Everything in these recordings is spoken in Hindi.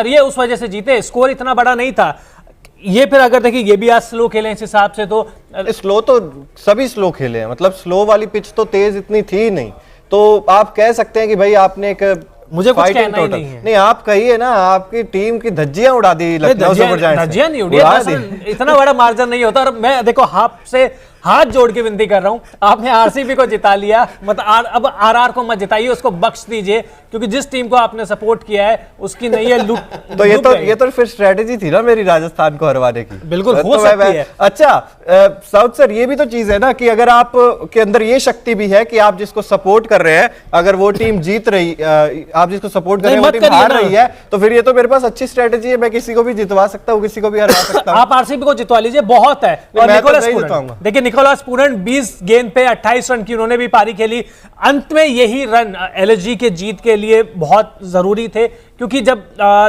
ये उस वजह से जीते, स्कोर इतना बड़ा नहीं था। ये फिर अगर देखिए ये भी आज स्लो खेले इस हिसाब से, तो स्लो तो सभी स्लो खेले हैं, मतलब स्लो वाली पिच तो तेज इतनी थी नहीं, तो आप कह सकते हैं कि भाई आपने एक मुझे कुछ कहना ही नहीं है। नहीं, आप कहिए ना, आपकी टीम की धज्जियां उड़ा दी लखनऊ सुपर जायंट्स ने। धज्जियां नहीं उड़ी, इतना बड़ा मार्जिन नहीं होता। और मैं देखो आपसे हाथ जोड़ के विनती कर रहा हूं, आपने आरसीबी को जिता लिया, मतलब अब आरआर को मत जिताइए, उसको बख्श दीजिए, क्योंकि जिस टीम को आपने सपोर्ट किया है उसकी नहीं है लूट। तो ये तो फिर स्ट्रेटेजी थी ना मेरी राजस्थान को हरवाने की। बिल्कुल हो सकती है। अच्छा साउथ सर, ये भी तो चीज है ना कि अगर आप के अंदर ये शक्ति भी है कि आप जिसको सपोर्ट कर रहे हैं, अगर वो टीम जीत रही, आप जिसको सपोर्ट कर रहे हैं वो टीम हार रही है, तो फिर ये तो मेरे पास अच्छी स्ट्रेटेजी है, मैं किसी को भी जितवा सकता हूँ, किसी को भी हरा सकता हूँ। आप आरसीबी को जितवा लीजिए, बहुत है। और देखिए निकोलस पूरन 20 गेंद पे 28 रन की उन्होंने भी पारी खेली। अंत में यही रन एलएसजी के जीत के लिए बहुत जरूरी थे, क्योंकि जब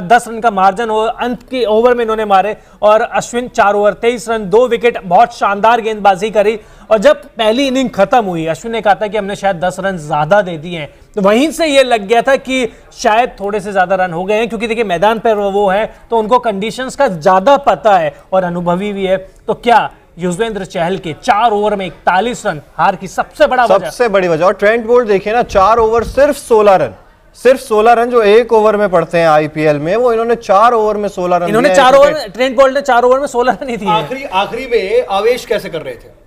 10 रन का मार्जिन हो, अंत के ओवर में इन्होंने मारे, और अश्विन 4 ओवर 23 रन 2 विकेट, बहुत शानदार गेंदबाजी करी। और जब पहली इनिंग खत्म हुई, अश्विन ने कहा था कि हमने शायद 10 रन ज्यादा दे दिए हैं, तो वहीं से ये लग गया था कि शायद थोड़े से ज्यादा रन हो गए हैं, क्योंकि देखिए मैदान पर वो है तो उनको कंडीशंस का ज्यादा पता है और अनुभवी भी है। तो क्या युजवेंद्र चहल के 4 ओवर में 41 रन हार की सबसे बड़ी वजह। और ट्रेंट बोल्ट देखिए ना, 4 ओवर सिर्फ 16 रन जो एक ओवर में पड़ते हैं आईपीएल में, वो इन्होंने 4 ओवर में 16 रन, इन्होंने 4 ओवर, ट्रेंट बोल्ट ने 4 ओवर में 16 रन ही दिए। आखिरी में आवेश कैसे कर रहे थे?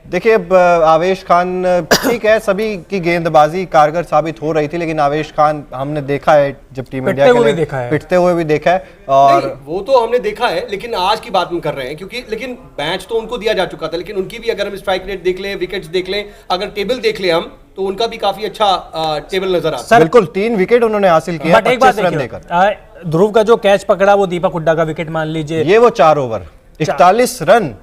देखिए अब आवेश खान, ठीक है, सभी की गेंदबाजी कारगर साबित हो रही थी, लेकिन आवेश खान हमने देखा है जब टीम इंडिया के लिए पिटते हुए भी देखा है, और वो तो हमने देखा है, लेकिन आज की बात हम कर रहे हैं, क्योंकि लेकिन मैच तो उनको दिया जा चुका था, लेकिन उनकी भी अगर हम स्ट्राइक रेट देख लें, विकेट्स देख लें, अगर टेबल देख लें हम, तो उनका भी काफी अच्छा टेबल नजर आता है। बिल्कुल 3 विकेट उन्होंने हासिल किया, 25 रन देकर। ध्रुव का जो कैच पकड़ा वो दीपक हुड्डा का विकेट मान लीजिए, ये वो 4 ओवर 41 रन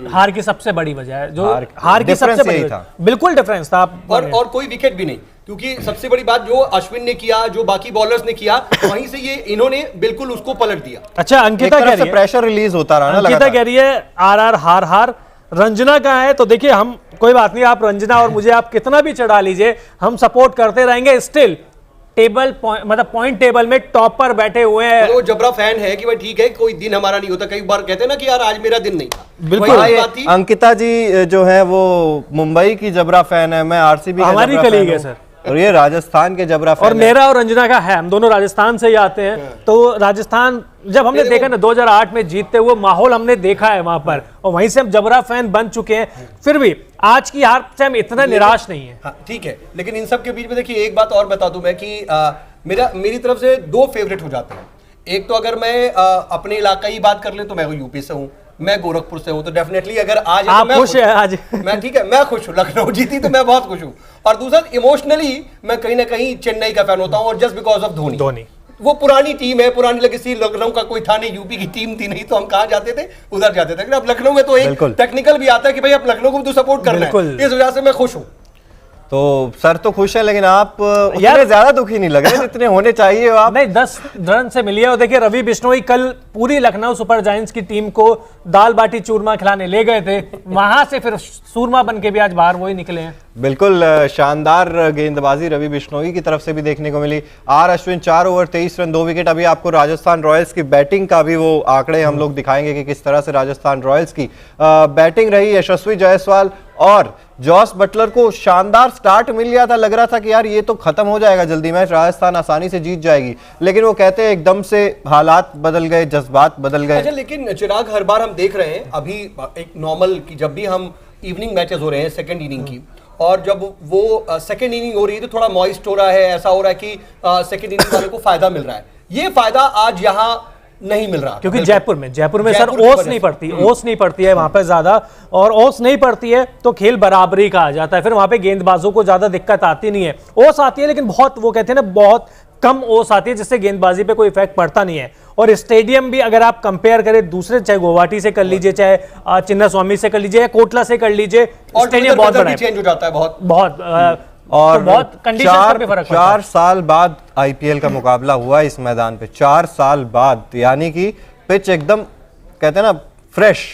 हार की सबसे बड़ी वजह है, जो हार की सबसे बड़ी था, बिल्कुल डिफरेंस था। और कोई विकेट भी नहीं, क्योंकि सबसे बड़ी बात जो अश्विन ने किया, जो बाकी बॉलर्स ने किया, वहीं से ये इन्होंने बिल्कुल उसको पलट दिया। अच्छा, अंकिता कह रही है प्रेशर रिलीज होता रहा ना, अंकिता कह रही है आरआर हार। रंजना कहाँ है? तो देखिए हम, कोई बात नहीं, आप रंजना और मुझे आप कितना भी चढ़ा लीजिए, हम सपोर्ट करते रहेंगे। स्टिल टेबल मतलब पॉइंट टेबल में टॉप पर बैठे हुए हैं। वो जबरा फैन है कि भाई ठीक है, कोई दिन हमारा नहीं होता, कई बार कहते हैं ना कि यार आज मेरा दिन नहीं था। बिल्कुल, अंकिता जी जो है वो मुंबई की जबरा फैन है, मैं आरसीबी हमारी कलीग है सर, और ये राजस्थान के जबरा फैन और मेरा और रंजना का है, हम दोनों राजस्थान से ही आते हैं। तो राजस्थान जब हमने देखा ना 2008 में जीतते हुए माहौल हमने देखा है वहां पर, और वहीं से हम जबरा फैन बन चुके हैं, फिर भी आज की हार से हम इतना निराश नहीं है। ठीक है, लेकिन इन सब के बीच में देखिए एक बात और बता दूं मैं कि मेरी तरफ से 2 फेवरेट हो जाते हैं। एक तो अगर मैं अपने इलाका की बात कर ले तो मैं यूपी से हूँ, मैं गोरखपुर से हूं, तो डेफिनेटली अगर आज आप खुश है आज मैं ठीक है, मैं खुश हूं, लखनऊ जीती तो मैं बहुत खुश हूं। और दूसरा इमोशनली मैं कहीं ना कहीं चेन्नई का फैन होता हूं, और जस्ट बिकॉज ऑफ धोनी। वो पुरानी टीम है, पुरानी लेगेसी, लखनऊ का कोई था नहीं, यूपी की टीम थी नहीं, तो हम कहां जाते थे, उधर जाते थे। अब लखनऊ में तो एक टेक्निकल भी आता है कि भाई आप लखनऊ को भी तो सपोर्ट करना है, इस वजह से मैं खुश हूं। तो सर तो खुश है, लेकिन आप उतने ज्यादा दुखी नहीं लग रहे जितने होने चाहिए। आप नहीं, 10 रन से मिली है। और देखिए रवि बिश्नोई कल पूरी लखनऊ सुपर जायंट्स की टीम को दाल बाटी चूरमा खिलाने ले गए थे, वहां से फिर सूरमा बन के भी आज बाहर वही निकले हैं। बिल्कुल शानदार गेंदबाजी रवि बिश्नोई की तरफ से भी देखने को मिली। R Ashwin 4 over 23 run 2 wicket. अभी आपको राजस्थान रॉयल्स की बैटिंग का भी वो आंकड़े हम लोग दिखाएंगे कि किस तरह से राजस्थान रॉयल्स की बैटिंग रही। यशस्वी जायसवाल और जॉस बटलर को शानदार स्टार्ट मिल गया था, लग रहा था कि यार ये तो खत्म हो जाएगा जल्दी मैच, राजस्थान आसानी से जीत जाएगी, लेकिन वो कहते हैं एकदम से हालात बदल गए, जज्बात बदल गए। अच्छा, लेकिन चिराग हर बार हम देख रहे हैं अभी एक नॉर्मल की जब भी हम इवनिंग मैचेस हो रहे हैं सेकंड इनिंग की, और जब वो सेकंड इनिंग हो रही है तो थोड़ा मॉइस्ट हो रहा है, ऐसा हो रहा है कि सेकंड इनिंग वाले को फायदा मिल रहा है। ये फायदा आज यहाँ नहीं मिल रहा, क्योंकि जयपुर में सर ओस नहीं पड़ती है वहां पे ज्यादा, और ओस नहीं पड़ती है तो खेल बराबरी का आ जाता है, फिर वहां पे गेंदबाजों को ज्यादा दिक्कत आती नहीं है। ओस आती है लेकिन बहुत, वो कहते हैं ना, बहुत कम ओस आती है, जिससे गेंदबाजी पे कोई इफेक्ट पड़ता नहीं है। और स्टेडियम भी अगर आप कंपेयर करें दूसरे, चाहे गुवाहाटी से कर लीजिए, चाहे चिन्ना स्वामी से कर लीजिए, या कोटला से कर लीजिए, स्टेडियम बहुत बड़ा है, चेंज हो जाता है बहुत और तो बहुत कंडीशन पर भी फर्क पड़ता है। 4 साल बाद आईपीएल का मुकाबला हुआ इस मैदान पे, 4 साल बाद, यानी कि पिच एकदम कहते हैं ना फ्रेश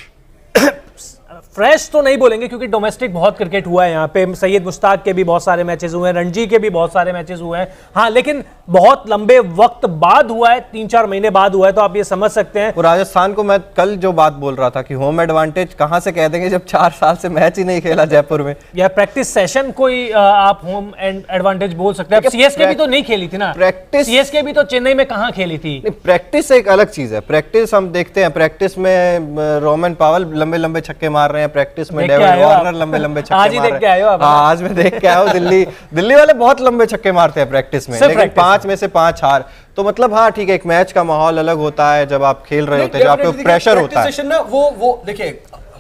फ्रेश तो नहीं बोलेंगे क्योंकि डोमेस्टिक बहुत क्रिकेट हुआ है यहाँ पे, सैयद मुश्ताक के भी बहुत सारे मैचेस हुए हैं, रणजी के भी बहुत सारे मैचेस हुए हैं, हाँ, लेकिन बहुत लंबे वक्त बाद हुआ है, 3-4 महीने बाद हुआ है, तो आप ये समझ सकते हैं। राजस्थान को मैं कल जो बात बोल रहा था कि होम एडवांटेज कहां से कह देंगे जब 4 साल से मैच ही नहीं खेला जयपुर में, या प्रैक्टिस सेशन कोई आप होम एडवांटेज बोल सकते हैं। सीएसके भी तो नहीं खेली थी ना, प्रैक्टिस सीएसके भी तो चेन्नई में कहां खेली थी। प्रैक्टिस एक अलग चीज है, प्रैक्टिस हम देखते हैं, प्रैक्टिस में रोमन पावल लंबे लंबे छक्के मार रहे हैं, प्रैक्टिस में डेविड वार्नर लंबे लंबे छक्के आज ही देख के आए हो आप? हाँ, आज मैं देख के आया हूँ। दिल्ली वाले बहुत लंबे छक्के मारते हैं प्रैक्टिस में, लेकिन 5 में से 5 हार, तो मतलब हाँ ठीक है, एक मैच का माहौल अलग होता है जब आप खेल रहे होते हैं, जब आपको प्रेशर होता है ना, वो देखिए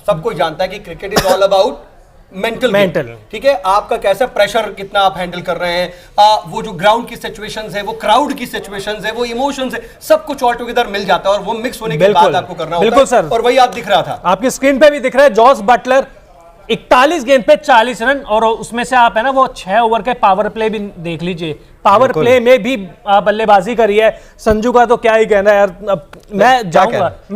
सब कोई जानता है कि cricket is all about mental, ठीक है, आपका कैसा प्रेशर कितना आप हैंडल कर रहे हैं, वो जो ग्राउंड की सिचुएशंस है, वो क्राउड की सिचुएशंस है, वो इमोशंस है, सब कुछ ऑल टुगेदर मिल जाता है और वो मिक्स होने के बाद आपको करना होता है। सर, और वही आप दिख रहा था, आपकी स्क्रीन पे भी दिख रहा है, जॉस बटलर 41 गेंद पे 40 रन, और उसमें से आप है ना वो 6 ओवर के पावर प्ले भी देख लीजिए, पावर प्ले में भी बल्लेबाजी करी है। संजू का तो क्या ही कहना है यार, मैं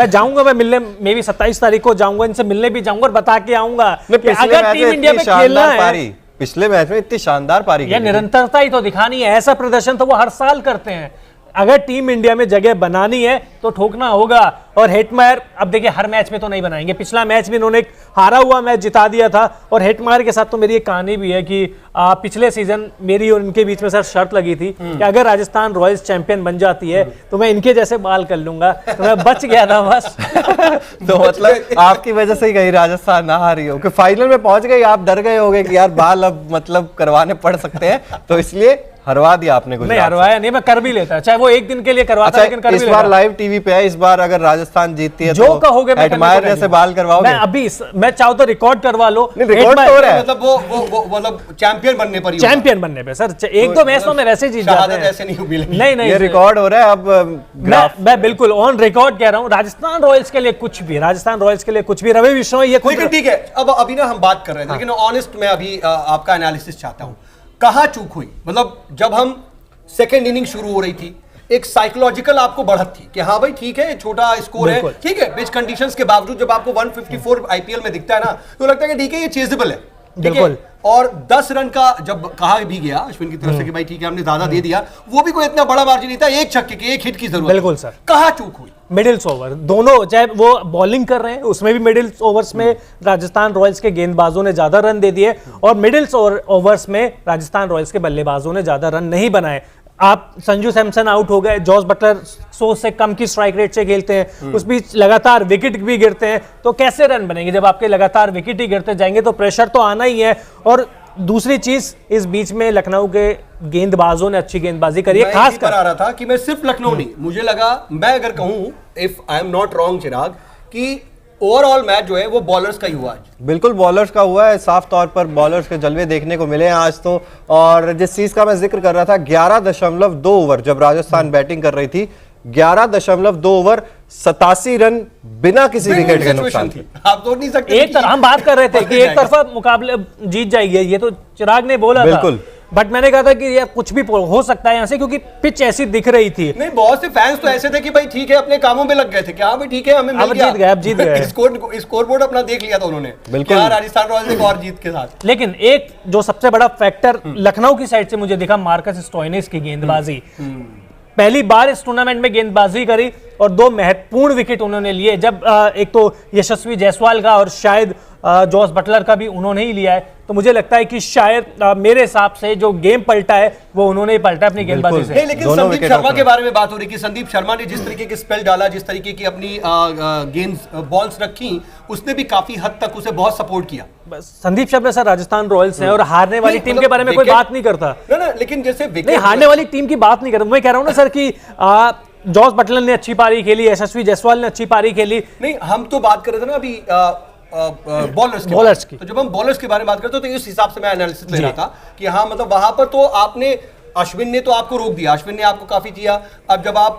जाऊंगा मैं मिलने, मे भी 27 तारीख को जाऊंगा, इनसे मिलने भी जाऊंगा और बता के आऊंगा कि अगर टीम इंडिया में खेलना है, पिछले मैच में इतनी शानदार पारी, यह निरंतरता ही तो दिखानी है, ऐसा प्रदर्शन तो वो हर साल करते हैं। अगर टीम इंडिया में जगह बनानी है तो ठोकना होगा, और हेटमायर अब देखिए हर मैच में तो नहीं बनाएंगे, पिछला मैच भी इन्होंने हारा हुआ मैच जिता दिया था, और हेटमायर के साथ तो मेरी एक कहानी भी है कि पिछले सीजन मेरी और इनके बीच में सर शर्त लगी थी कि अगर राजस्थान रॉयल्स चैंपियन बन जाती है तो मैं इनके जैसे बाल कर लूंगा, तो मैं बच गया था बस। तो मतलब आपकी वजह से ही कहीं राजस्थान ना हारी हो कि फाइनल में पहुंच गई, आप डर गए होगे कि यार बाल अब मतलब करवाने पड़ सकते हैं, तो इसलिए हरवा दिया आपने। नहीं हरवाया नहीं, मैं कर भी लेता, चाहे वो एक दिन के लिए करवाता, लेकिन कर भी लेता। इस बार लाइव टीवी पे है, इस बार अगर राजस्थान जीतती है जो तो कहोगे मैं एडमायर जैसे बाल करवाओगे। मैं अभी मैं चाहूं तो रिकॉर्ड करवा लो, रिकॉर्ड तो हो रहा है, मतलब वो मतलब चैंपियन बनने पर, चैंपियन बनने पे सर 1-2 मैच तो मैं वैसे जीत जाते हैं, ऐसे नहीं नहीं ये रिकॉर्ड हो रहा है। अब मैं बिल्कुल ऑन रिकॉर्ड कह रहा हूं, राजस्थान रॉयल्स के लिए कुछ भी, राजस्थान रॉयल्स के लिए कुछ भी, रवि बिश्नोई ये लेकिन ठीक है, अब अभी ना हम बात कर रहे थे, लेकिन ऑनेस्ट मैं अभी आपका एनालिसिस चाहता हूं, कहां चूक हुई? मतलब जब हम सेकेंड इनिंग शुरू हो रही थी, एक साइकोलॉजिकल आपको बढ़त थी कि हाँ भाई ठीक है, छोटा स्कोर है, ठीक है, पिच कंडीशंस के बावजूद जब आपको 154 आईपीएल में दिखता है ना, तो लगता है कि ठीक है ये चेजेबल है, बिल्कुल। और 10 रन का जब कहा भी गया अश्विन की तरफ से कि भाई ठीक है हमने ज्यादा दे दिया, वो भी कोई इतना बड़ा मार्जिन नहीं था, एक छक्के की, एक हिट की जरूरत। बिल्कुल सर, कहां चूक हुई? मिडिल्स ओवर दोनों, चाहे वो बॉलिंग कर रहे हैं उसमें भी मिडिल्स ओवर्स में राजस्थान रॉयल्स के गेंदबाजों ने ज्यादा रन दे दिए, और मिडिल्स ओवर्स में राजस्थान रॉयल्स के बल्लेबाजों ने ज्यादा रन नहीं बनाए। आप संजू सैमसन आउट हो गए, जॉस बटलर 100 से कम की स्ट्राइक रेट से खेलते हैं, उस बीच लगातार विकेट भी गिरते हैं, तो कैसे रन बनेंगे? जब आपके लगातार विकेट ही गिरते जाएंगे तो प्रेशर तो आना ही है। और दूसरी चीज, इस बीच में लखनऊ के गेंदबाजों ने अच्छी गेंदबाजी करी है, खास कर आ रहा था कि मैं सिर्फ लखनऊ नहीं, मुझे लगा, मैं अगर कहूं, if I am not wrong Chirag, कि ओवरऑल मैच जो है वो बॉलर्स का ही हुआ आज। बिल्कुल बॉलर्स का हुआ है, साफ तौर पर बॉलर्स के जलवे देखने को मिले हैं आज तो। और जिस चीज का मैं जिक्र कर रहा था, 11.2 ओवर जब राजस्थान बैटिंग कर रही थी, 11.2 ओवर 87 रन बिना किसी विकेट के नुकसान थी। आप तो नहीं सकते, एक तरफ हम बात कर रहे थे कि एक तरफा मुकाबले जीत जाएगी, ये तो चिराग ने बोला बिल्कुल था, बट मैंने कहा था कि यार कुछ भी हो सकता है यहाँ से, क्योंकि पिच ऐसी दिख रही थी। नहीं, बहुत से फैंस तो ऐसे थे कि भाई ठीक है, अपने कामों में लग गए थे कि हाँ भाई ठीक है, हमें मिल गया, अब जीत गए स्कोर बोर्ड अपना देख लिया था उन्होंने, बिल्कुल राजस्थान रॉयल्स एक और जीत के साथ। लेकिन एक जो सबसे बड़ा फैक्टर लखनऊ की साइड से मुझे दिखा, मार्कस स्टोइनिस की गेंदबाजी, पहली बार इस टूर्नामेंट में गेंदबाजी करी और 2 महत्वपूर्ण विकेट उन्होंने लिए। जब एक तो यशस्वी जायसवाल का और शायद जॉस बटलर का भी उन्होंने ही लिया है, तो मुझे लगता है कि शायद मेरे हिसाब से जो गेम पलटा है वो उन्होंने ही पलटा अपनी गेंदबाजी से। नहीं, लेकिन संदीप शर्मा के बारे में बात हो रही कि संदीप शर्मा ने जिस तरीके के स्पेल डाला, जिस तरीके की अपनी गेंद्स बॉल्स रखी, उसने भी काफी हद तक उसे बहुत सपोर्ट किया। संदीप शर्मा सर राजस्थान रॉयल्स हैं और हारने वाली टीम के बारे में कोई बात नहीं करता ना, लेकिन जैसे नहीं, हारने वाली टीम की बात नहीं करता। मैं कह रहा हूँ ना सर कि जॉस बटलर ने अच्छी पारी खेली, यशस्वी जायसवाल ने अच्छी पारी खेली। नहीं, हम तो बात कर रहे थे ना अभी बॉलर्स की, तो जब हम बॉलर्स के बारे में बात करते तो इस हिसाब से मैं एनालिसिस ले रहा था कि हाँ, मतलब वहां पर तो आपने अश्विन ने तो आपको रोक दिया, अश्विन ने आपको काफी किया। अब जब आप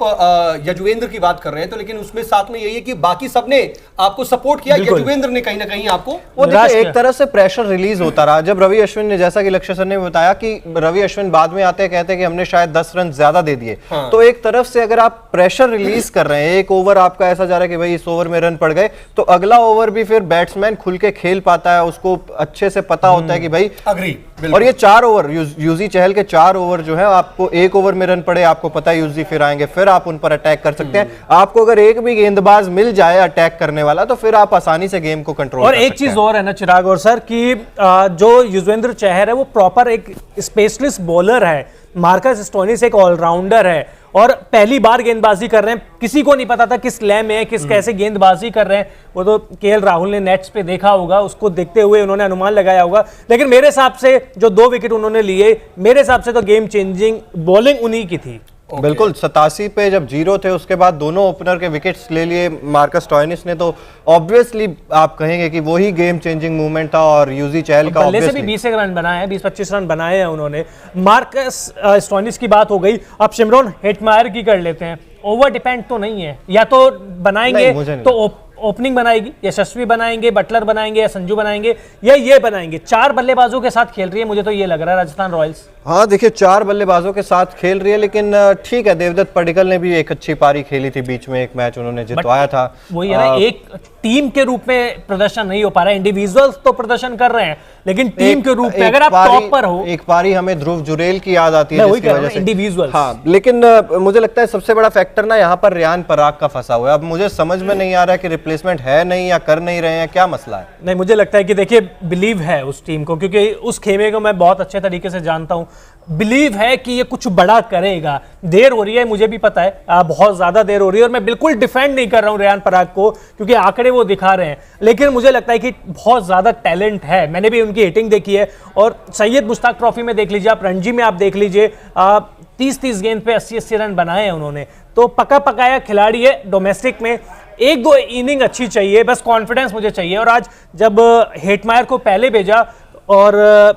यजुवेंद्र की बात कर रहे हैं तो लेकिन उसमें साथ में यही है कि बाकी सबने आपको सपोर्ट किया, यजुवेंद्र ने कहीं ना कहीं आपको वो देखिए एक तरह से प्रेशर रिलीज होता रहा। जब रवि अश्विन ने, जैसा कि लक्ष्य सर ने बताया कि रवि अश्विन बाद में आते कहते हैं कि हमने शायद 10 रन ज्यादा दे दिए, तो एक तरफ से अगर आप प्रेशर रिलीज कर रहे हैं, एक ओवर आपका ऐसा जा रहा है कि भाई इस ओवर में रन पड़ गए, तो अगला ओवर भी फिर बैट्समैन खुल के खेल पाता है, उसको अच्छे से पता होता है कि भाई अग्री। और ये 4 ओवर यूजी चहल के 4 ओवर जो है, आपको एक ओवर में रन पड़े, आपको पता है यूजी फिर आएंगे, फिर आप उन पर अटैक कर सकते हैं। आपको अगर एक भी गेंदबाज मिल जाए अटैक करने वाला तो फिर आप आसानी से गेम को कंट्रोल और एक चीज और है ना चिराग और सर कि जो युजवेंद्र चहल है वो प्रॉपर एक स्पेशलिस्ट बॉलर है, मार्कस स्टोइनिस एक ऑलराउंडर है और पहली बार गेंदबाजी कर रहे हैं। किसी को नहीं पता था किस लय में है, किस कैसे गेंदबाजी कर रहे हैं। वो तो केएल राहुल ने नेट्स पे देखा होगा, उसको देखते हुए उन्होंने अनुमान लगाया होगा। लेकिन मेरे हिसाब से जो 2 विकेट उन्होंने लिए, मेरे हिसाब से तो गेम चेंजिंग बॉलिंग उन्हीं की थी। बिल्कुल 87 पे जब 0 थे उसके बाद दोनों ओपनर के विकेट्स ले लिए मार्कस स्टोइनिस ने, तो ऑब्वियसली आप कहेंगे कि वही गेम चेंजिंग मूवमेंट था। और यूजी चहल का बल्ले से भी 20 रन बनाए हैं, 20-25 रन बनाए हैं उन्होंने। मार्कस स्टोइनिस की बात हो गई, अब शिमरॉन हेटमायर की कर लेते हैं। ओवर डिपेंड तो नहीं है, या तो बनाएंगे तो ओपनिंग बनाएगी, यशस्वी बनाएंगे, बटलर बनाएंगे या संजू बनाएंगे या ये बनाएंगे। 4 बल्लेबाजों के साथ खेल रही है, मुझे तो ये लग रहा है राजस्थान रॉयल्स। हाँ देखिए 4 बल्लेबाजों के साथ खेल रही है, लेकिन ठीक है, देवदत्त पडिक्कल ने भी एक अच्छी पारी खेली थी, बीच में एक मैच उन्होंने जितवाया था। वही है ना, एक टीम के रूप में प्रदर्शन नहीं हो पा रहा है। इंडिविजुअल्स तो प्रदर्शन कर रहे हैं, लेकिन टीम के रूप में अगर आप टॉप पर हो। एक पारी हमें ध्रुव जुरेल की याद आती है जिसकी वजह से इंडिविजुअल। हाँ, लेकिन मुझे लगता है सबसे बड़ा फैक्टर ना यहाँ पर रियान पराग का फंसा हुआ है। अब मुझे समझ में नहीं आ रहा है कि रिप्लेसमेंट है नहीं या कर नहीं रहे हैं, क्या मसला है। नहीं, मुझे लगता है कि देखिए बिलीव है उस टीम को, क्योंकि उस खेमे को मैं बहुत अच्छे तरीके से जानता हूं। बिलीव है कि ये कुछ बड़ा करेगा। देर हो रही है, मुझे भी पता है, बहुत ज्यादा देर हो रही है और मैं बिल्कुल डिफेंड नहीं कर रहा हूं रियान पराग को, क्योंकि आंकड़े वो दिखा रहे हैं। लेकिन मुझे लगता है कि बहुत ज्यादा टैलेंट है। मैंने भी उनकी हिटिंग देखी है और सैयद मुश्ताक ट्रॉफी में देख लीजिए, आप रणजी में आप देख लीजिए, 30-30 गेंद पे 80-80 रन बनाए हैं उन्होंने। तो पका पकाया खिलाड़ी है। डोमेस्टिक में 1-2 इनिंग अच्छी चाहिए, बस कॉन्फिडेंस मुझे चाहिए। और आज जब हेटमायर को पहले भेजा और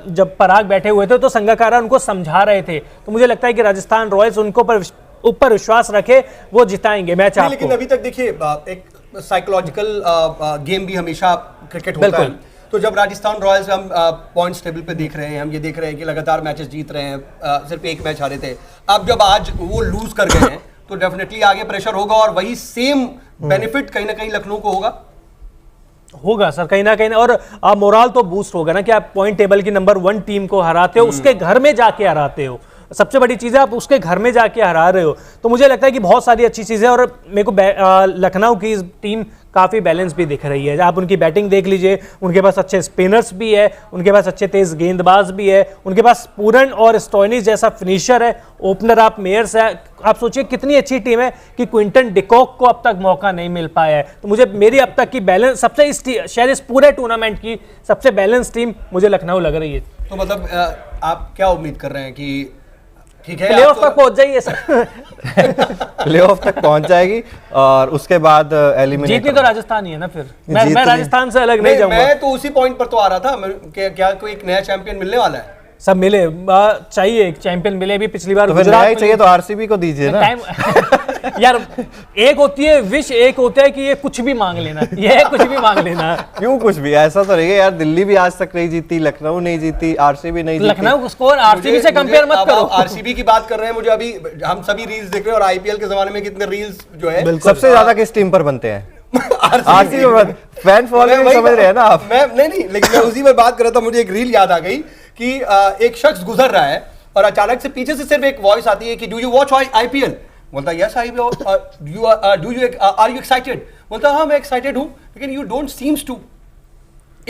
जब पराग बैठे हुए थे तो संगकारा उनको समझा रहे थे, तो मुझे लगता है कि राजस्थान रॉयल्स उनको ऊपर विश्वास रखे, वो जिताएंगे मैच आपको। लेकिन अभी तक देखिए एक साइकोलॉजिकल गेम भी हमेशा क्रिकेट होता है। तो जब राजस्थान रॉयल्स हम पॉइंट्स टेबल पे देख रहे हैं, हम ये देख रहे हैं कि लगातार मैचेस जीत रहे हैं, सिर्फ एक मैच हारे थे। अब जब आज वो लूज कर गए हैं तो डेफिनेटली आगे प्रेशर होगा और वही सेम बेनिफिट कहीं ना कहीं लखनऊ को होगा सर, कहीं ना कहीं। और मोराल तो बूस्ट होगा ना कि आप पॉइंट टेबल की नंबर 1 टीम को हराते हो, उसके घर में जाके हराते हो। सबसे बड़ी चीज है आप उसके घर में जाके हरा रहे हो। तो मुझे लगता है कि बहुत सारी अच्छी चीजें, और मेरे को लखनऊ की टीम काफी बैलेंस भी दिख रही है। आप उनकी बैटिंग देख लीजिए, उनके पास अच्छे स्पिनर्स भी है, उनके पास अच्छे तेज गेंदबाज भी है, उनके पास पूरन और स्टोइनिस जैसा फिनिशर है, ओपनर आप मेयर्स है। आप सोचिए कितनी अच्छी टीम है कि क्विंटन डिकॉक को अब तक मौका नहीं मिल पाया है। तो मुझे मेरी अब तक की बैलेंस सबसे शायद इस पूरे टूर्नामेंट की सबसे बैलेंस टीम मुझे लखनऊ लग रही है। तो मतलब आप क्या उम्मीद कर रहे हैं कि ठीक है प्लेऑफ तक पहुंच जाइए सर? प्लेऑफ तक पहुंच जाएगी और उसके बाद एलिमिनेट। जीतनी तो राजस्थान ही है ना। फिर मैं राजस्थान से अलग नहीं जाऊंगा। मैं तो उसी पॉइंट पर तो आ रहा था, क्या कोई एक नया चैंपियन मिलने वाला है? सब मिले, चाहिए एक चैंपियन मिले। भी पिछली बार तो गुजरात चाहिए तो आरसीबी को दीजिए ना। यार एक होती है विश, एक होता है कि ये कुछ भी मांग लेना, ये कुछ भी मांग लेना। क्यों कुछ भी? ऐसा तो नहीं है यार, दिल्ली भी आज तक नहीं जीती, लखनऊ नहीं जीती, आरसीबी नहीं जीती। लखनऊ को स्कोर आरसीबी से कंपेयर मत करो। आरसीबी की बात कर रहे हैं, मुझे अभी हम सभी रील्स देख रहे हैं और आईपीएल के जमाने में कितने रील्स जो है सबसे ज्यादा किस टीम पर बनते हैं? आरसीबी। फैन फॉलोइंग समझ रहे हैं ना आप? मैं नहीं, लेकिन मैं उसी पर बात कर रहा था। मुझे एक रील याद आ गई कि एक शख्स गुजर रहा है और अचानक से पीछे से सिर्फ एक वॉइस आती है कि डू यू वॉच आईपीएल? बोलता है yes I do you are you excited? बोलता हाँ मैं एक्साइटेड हूं, लेकिन यू डोंट सीम्स टू।